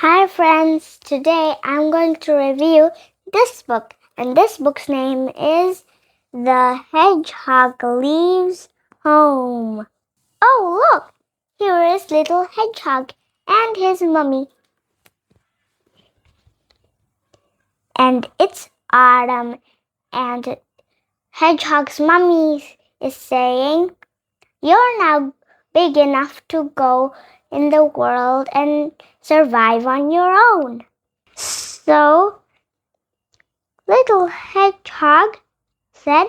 Hi friends, today I'm going to review this book, and this book's name is The Hedgehog Leaves Home. Oh look, here is little Hedgehog and his mummy. And it's autumn, and Hedgehog's mummy is saying, "You're now big enough to go in the world and survive on your own." So little Hedgehog said,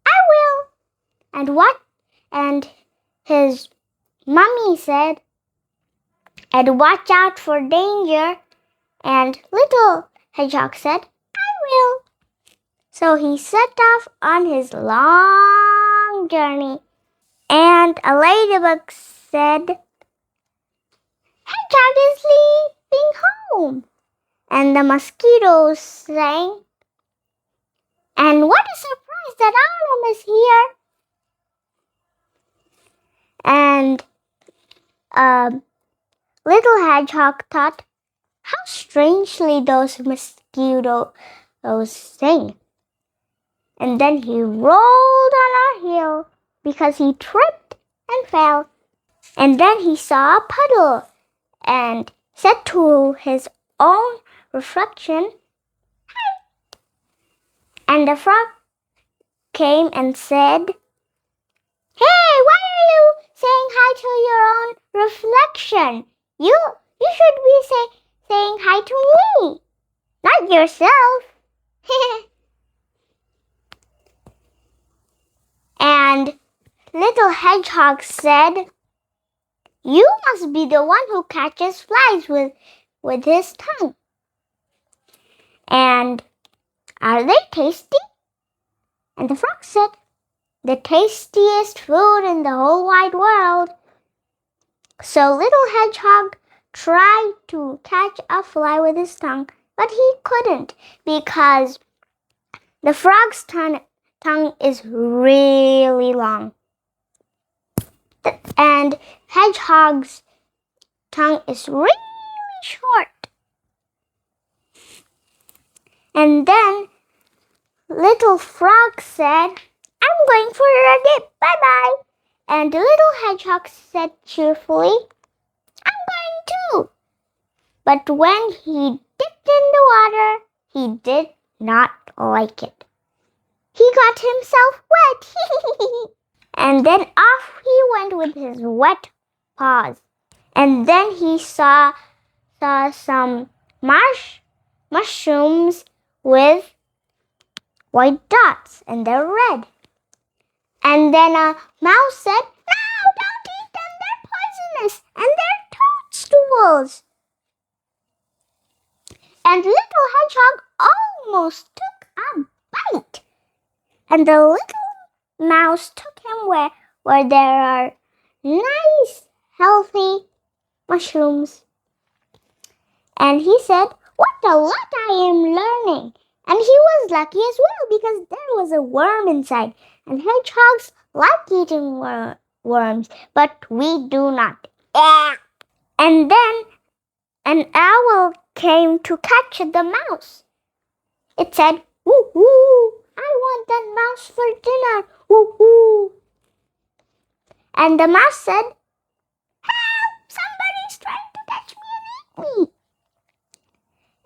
"I will." And what? And his mummy said, "And watch out for danger." And little Hedgehog said, "I will." So he set off on his long journey. And a ladybug said, "Hedgehog is leaving home." And the mosquitoes sang, "And what a surprise that autumn is here." And little Hedgehog thought, how strangely those mosquitoes sing. And then he rolled on a hill because he tripped and fell. And then he saw a puddle and said to his own reflection, "Hi." And the frog came and said, "Hey, why are you saying hi to your own reflection? You should be saying hi to me, not yourself." And little Hedgehog said, "You must be the one who catches flies with his tongue. And are they tasty?" And the frog said, "The tastiest food in the whole wide world." So little Hedgehog tried to catch a fly with his tongue, but he couldn't because the frog's tongue is really long. And Hedgehog's tongue is really short. And then little frog said, "I'm going for a dip. Bye-bye." And little Hedgehog said cheerfully, "I'm going too." But when he dipped in the water, he did not like it. He got himself wet. And then off he went with his wet paws. And then he saw some mushrooms with white dots, and they're red. And then a mouse said, "No, don't eat them, they're poisonous, and they're toadstools." And little Hedgehog almost took a bite. And the little mouse took him where there are nice, healthy mushrooms. And he said, "What a lot I am learning." And he was lucky as well because there was a worm inside. And hedgehogs like eating worms, but we do not. And then an owl came to catch the mouse. It said, "Woo woo, I want that mouse for dinner. Woo woo." And the mouse said, "Help! Somebody's trying to catch me and eat me."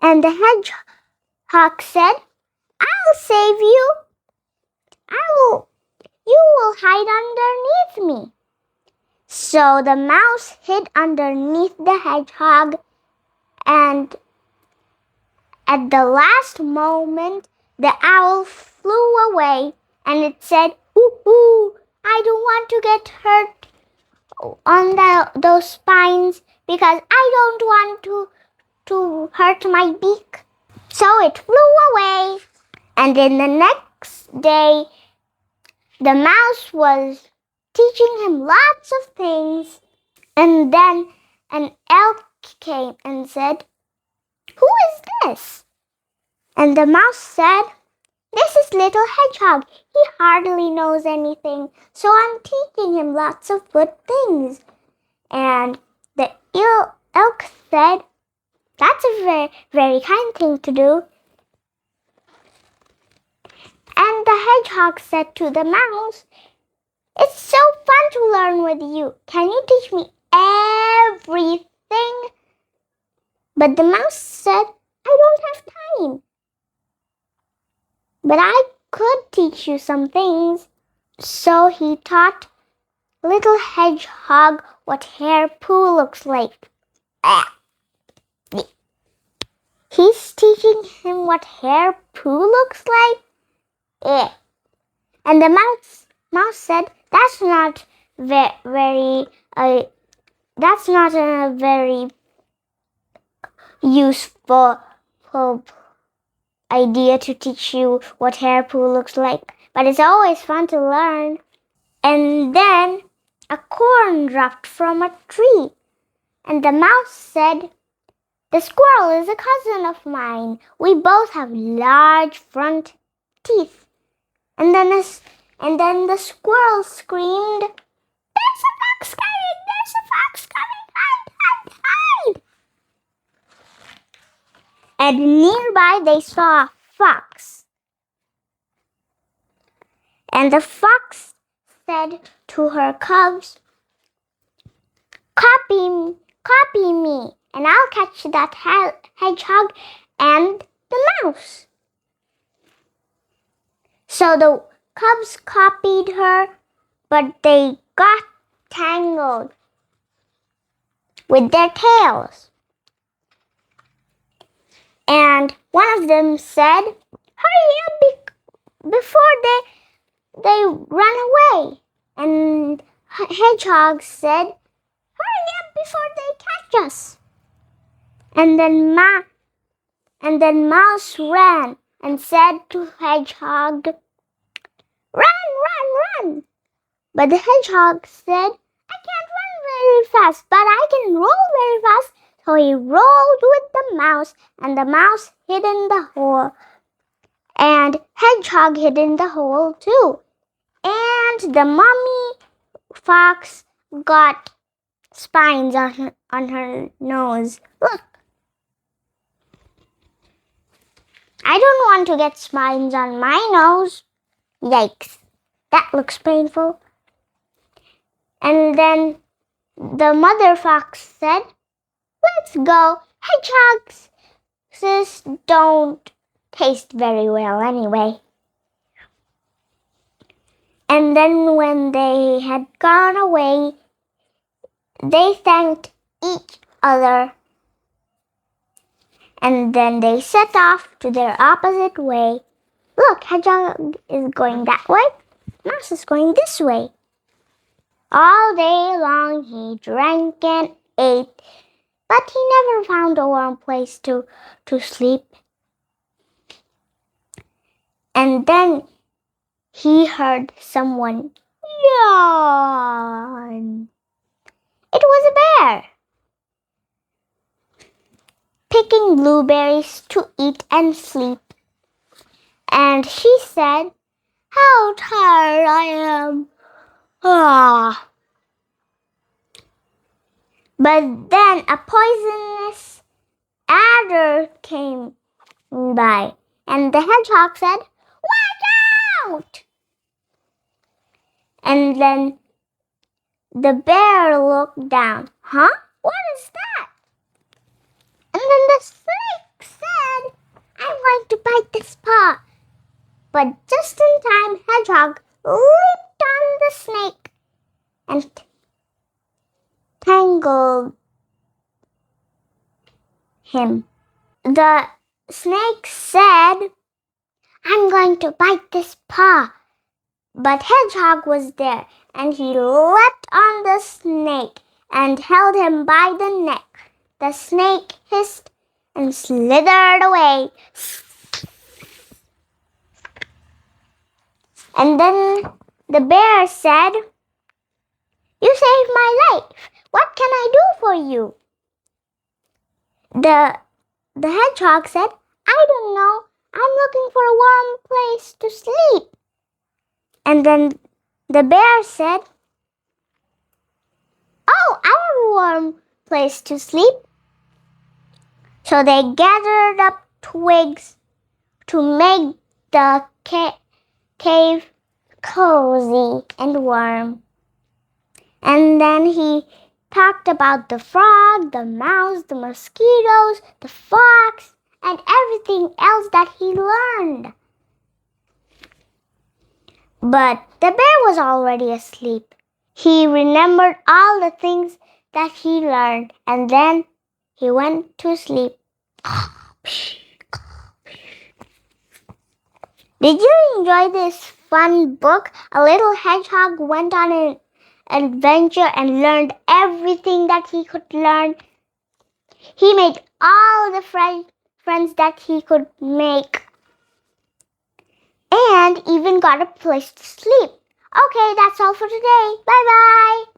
And the hedgehog said, "I'll save you. You will hide underneath me." So the mouse hid underneath the hedgehog, and at the last moment, the owl flew away, and it said, "Ooh, ooh, I don't want to get hurt on those spines because I don't want to hurt my beak." So it flew away, and then the next day, the mouse was teaching him lots of things. And then an elk came and said, "Who is this?" And the mouse said, "This is little Hedgehog. He hardly knows anything, so I'm teaching him lots of good things." And the elk said, That's a very, very kind thing to do. And the hedgehog said to the mouse, "It's so fun to learn with you. Can you teach me everything?" But the mouse said, "I don't have time. But I could teach you some things." So he taught little hedgehog what hair poo looks like. He's teaching him what hair poo looks like. And the mouse said, "That's not that's not a very useful idea to teach you what hair poo looks like, but it's always fun to learn." And then a corn dropped from a tree, and the mouse said, "The squirrel is a cousin of mine. We both have large front teeth." And then the squirrel screamed, "There's a fox coming! There's a fox coming! Hide, hide, hide!" And nearby they saw a fox. And the fox said to her cubs, Copy me, and I'll catch that hedgehog and the mouse." So the cubs copied her, but they got tangled with their tails. And one of them said, "Hurry up before they run away." And Hedgehog said, "Hurry up before they catch us." And then Mouse ran and said to Hedgehog, "Run, run, run." But the Hedgehog said, "I can't run very fast, but I can roll very fast." So he rolled with the mouse, and the mouse hid in the hole. And Hedgehog hid in the hole too. And the mommy fox got spines on her nose. Look. I don't want to get spines on my nose. Yikes. That looks painful. And then the mother fox said, "Let's go. Hedgehogs don't taste very well anyway." And then when they had gone away, they thanked each other. And then they set off to their opposite way. Look, Hedgehog is going that way. Mouse is going this way. All day long he drank and ate, but he never found a warm place to sleep. And then he heard someone yawn. It was a bear, picking blueberries to eat and sleep. And she said, "How tired I am. Ah." But then a poisonous adder came by, and the hedgehog said, "Watch out!" And then the bear looked down. Huh? What is that? And then the snake said, "I'm going to bite this paw." But just in time, Hedgehog leaped on the snake and tangled him. The snake said, "I'm going to bite this paw." But Hedgehog was there, and he leapt on the snake and held him by the neck. The snake hissed and slithered away. And then the bear said, "You saved my life. What can I do for you?" The hedgehog said, "I don't know. I'm looking for a warm place to sleep." And then the bear said, "Oh, I have a warm place to sleep." So they gathered up twigs to make the cave cozy and warm. And then he talked about the frog, the mouse, the mosquitoes, the fox, and everything else that he learned. But the bear was already asleep. He remembered all the things that he learned, and then he went to sleep. Did you enjoy this fun book? A little hedgehog went on an adventure and learned everything that he could learn. He made all the friends that he could make, and even got a place to sleep. Okay, that's all for today. Bye bye.